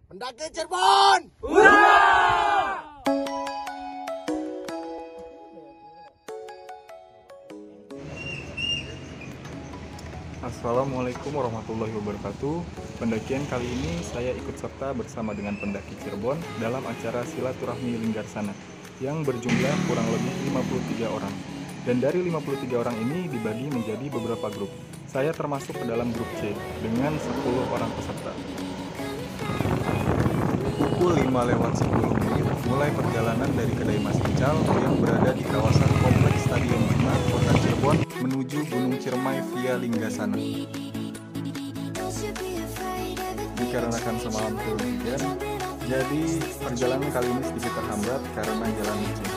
Pendaki Cirebon! Assalamualaikum warahmatullahi wabarakatuh. Pendakian kali ini saya ikut serta bersama dengan pendaki Cirebon dalam acara Silaturahmi Linggarsana yang berjumlah kurang lebih 53 orang. Dan dari 53 orang ini dibagi menjadi beberapa grup. Saya termasuk ke dalam grup C dengan 10 orang peserta. Pukul 5:10 mulai perjalanan dari Kedai Mas Ical yang berada di kawasan Kompleks Stadion 5 Kota Cirebon menuju Gunung Ciremai via Linggasana. Dikarenakan semalam turun hujan, jadi perjalanan kali ini sedikit terhambat karena jalan licin.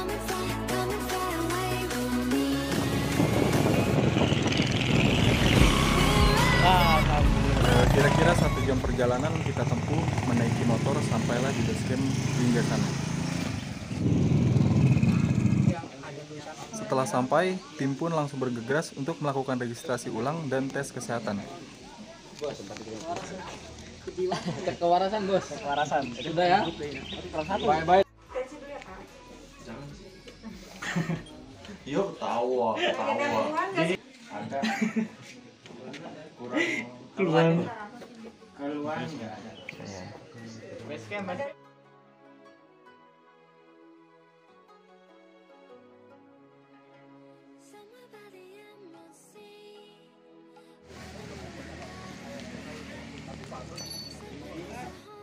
Kira-kira 1 jam perjalanan kita tempuh menaiki motor sampailah di base camp Linggasana. Setelah sampai, tim pun langsung bergegas untuk melakukan registrasi ulang dan tes kesehatan. Kewarasan bos, kewarasan. Sudah ya. Bye. Yuk tawa. Ada kurang keluar nggak ada. Base camp ada.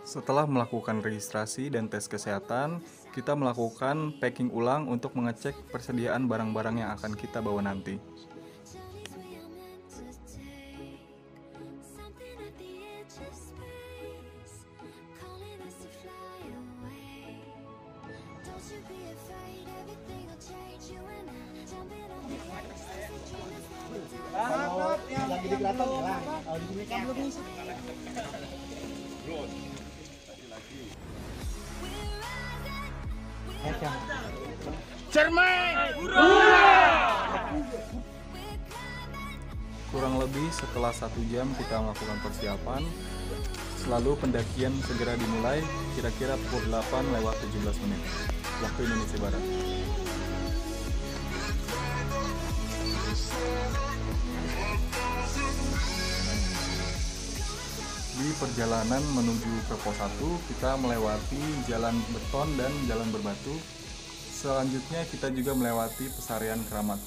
Setelah melakukan registrasi dan tes kesehatan, kita melakukan packing ulang untuk mengecek persediaan barang-barang yang akan kita bawa nanti. Lagi di keraton hilang. Kalau di sini kan belum ngisi. Kurang lebih setelah 1 jam kita melakukan persiapan, lalu pendakian segera dimulai kira-kira pukul 8:17 waktu Indonesia Barat. Di perjalanan menuju ke pos 1, kita melewati jalan beton dan jalan berbatu. Selanjutnya kita juga melewati pesarian Keramat.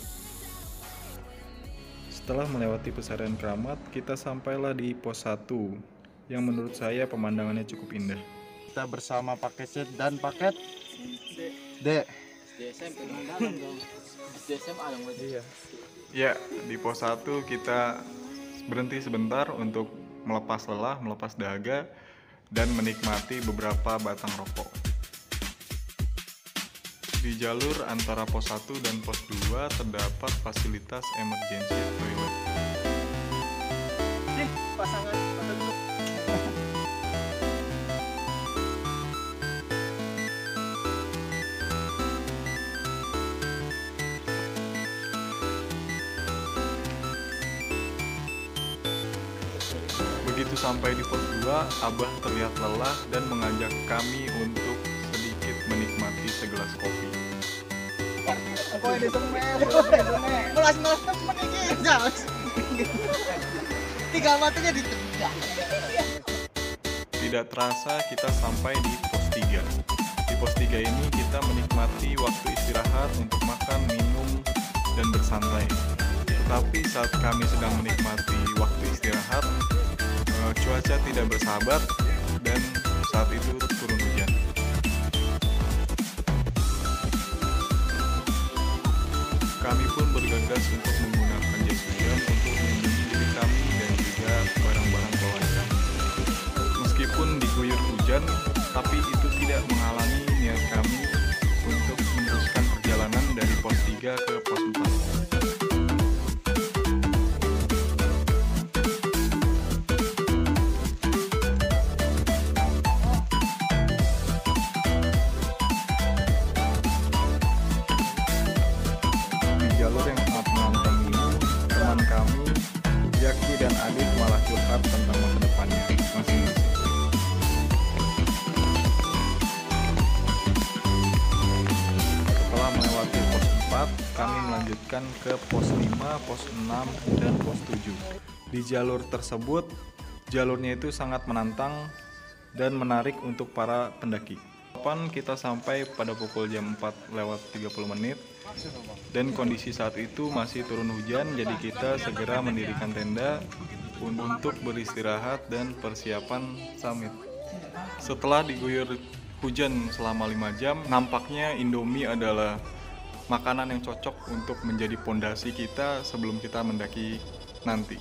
Setelah melewati pesarian Keramat, kita sampailah di pos 1 yang menurut saya pemandangannya cukup indah. Kita bersama paket C dan paket D. Iya. Ya, di pos 1 kita berhenti sebentar untuk melepas lelah, melepas dahaga, dan menikmati beberapa batang rokok. Di jalur antara pos 1 dan pos 2 terdapat fasilitas emergency toilet. Pasangan dulu. Begitu sampai di pos 2, Abah terlihat lelah dan mengajak kami untuk sedikit menikmati segelas kopi. Kok ada semen? Melas cuma kayak tinggal matinya di tengah. Tidak terasa kita sampai di pos 3. Di pos 3 ini kita menikmati waktu istirahat untuk makan, minum, dan bersantai. Tetapi saat kami sedang menikmati waktu istirahat, cuaca tidak bersahabat dan saat itu turun hujan. Kami pun bergegas untuk menggunakan jas hujan untuk melindungi diri kami dan juga barang-barang bawaan kami. Meskipun diguyur hujan, tapi itu tidak menghalangi niat kami untuk meneruskan perjalanan dari pos 3 ke pos 4. Jalur yang sangat menantang ini, teman kami, Jaki dan Adit malah curhat tentang masa depannya masing-masing. kami melanjutkan ke pos 5, pos 6, dan pos 7. Di jalur tersebut, jalurnya itu sangat menantang dan menarik untuk para pendaki. Kapan kita sampai pada pukul jam 4:30 dan kondisi saat itu masih turun hujan, jadi kita segera mendirikan tenda untuk beristirahat dan persiapan summit. Setelah diguyur hujan selama 5 jam, nampaknya Indomie adalah makanan yang cocok untuk menjadi pondasi kita sebelum kita mendaki nanti.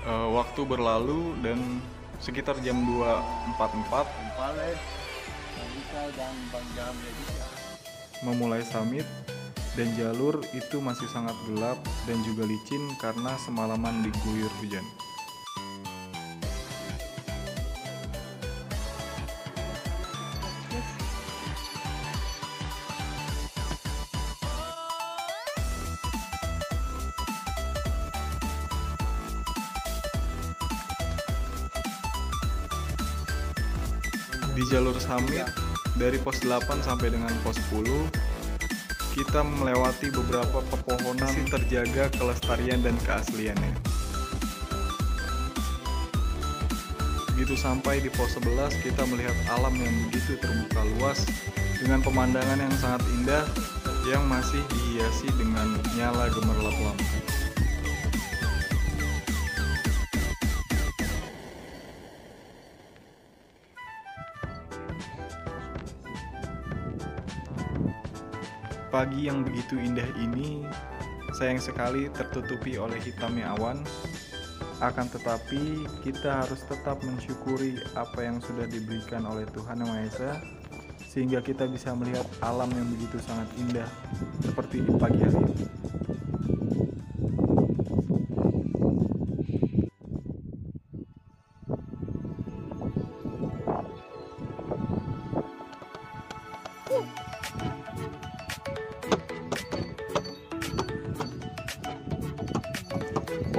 Waktu berlalu dan sekitar jam 2.44 memulai summit, dan jalur itu masih sangat gelap dan juga licin karena semalaman diguyur hujan. Di jalur summit dari pos 8 sampai dengan pos 10 kita melewati beberapa pepohonan masih terjaga kelestarian dan keasliannya. Begitu sampai di pos 11 kita melihat alam yang begitu terbuka luas dengan pemandangan yang sangat indah yang masih dihiasi dengan nyala gemerlap lampu. Pagi yang begitu indah ini sayang sekali tertutupi oleh hitamnya awan. Akan tetapi kita harus tetap mensyukuri apa yang sudah diberikan oleh Tuhan Yang Maha Esa, sehingga kita bisa melihat alam yang begitu sangat indah seperti di pagi hari ini.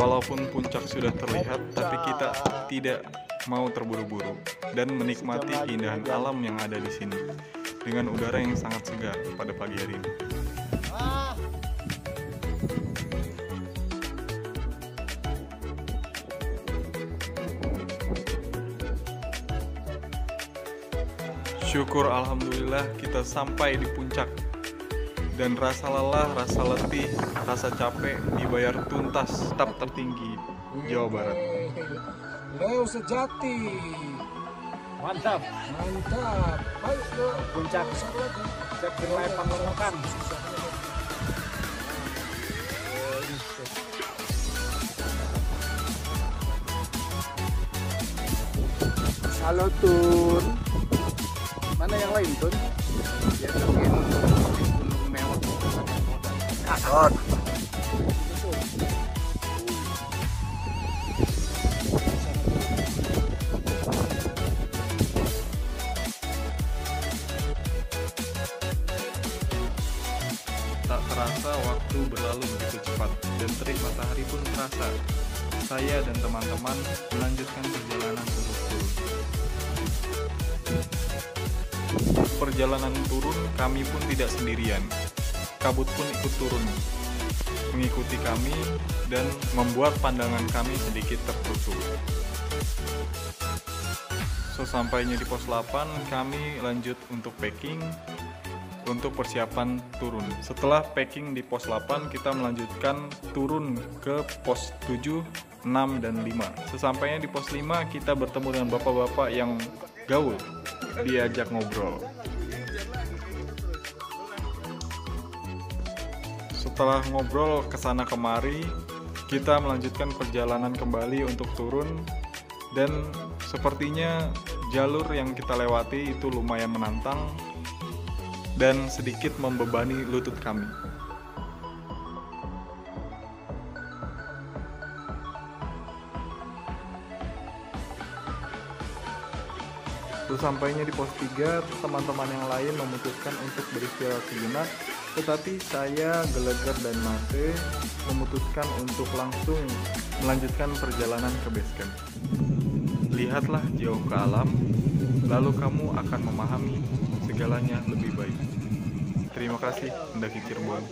Walaupun puncak sudah terlihat, tapi kita tidak mau terburu-buru dan menikmati keindahan alam yang ada di sini dengan udara yang sangat segar pada pagi hari ini. Syukur alhamdulillah kita sampai di puncak. Dan rasa lelah, rasa letih, rasa capek dibayar tuntas tetap tertinggi Jawa Barat. Leo sejati. Mantap. Mantap. Ayo ke Puncak. Siap dimulai pengelokan. Halo Tun. Mana yang lain, Tun? Ya mungkin gunung mewah. Kasot. Tak terasa waktu berlalu begitu cepat dan terik matahari pun terasa. Saya dan teman-teman melanjutkan perjalanan untuk turun. Perjalanan turun kami pun tidak sendirian. Kabut pun ikut turun, mengikuti kami dan membuat pandangan kami sedikit tertutup. Sesampainya di pos 8, kami lanjut untuk packing untuk persiapan turun. Setelah packing di pos 8, kita melanjutkan turun ke pos 7, 6, dan 5. Sesampainya di pos 5, kita bertemu dengan bapak-bapak yang gaul, diajak ngobrol. Setelah ngobrol kesana kemari, kita melanjutkan perjalanan kembali untuk turun, dan sepertinya jalur yang kita lewati itu lumayan menantang dan sedikit membebani lutut kami. Sesampainya di pos 3, teman-teman yang lain memutuskan untuk beristirahat sejenak, tetapi saya, Geleger dan Mase memutuskan untuk langsung melanjutkan perjalanan ke base camp. Lihatlah jauh ke alam, lalu kamu akan memahami segalanya lebih baik. Terima kasih pendaki Cirebon.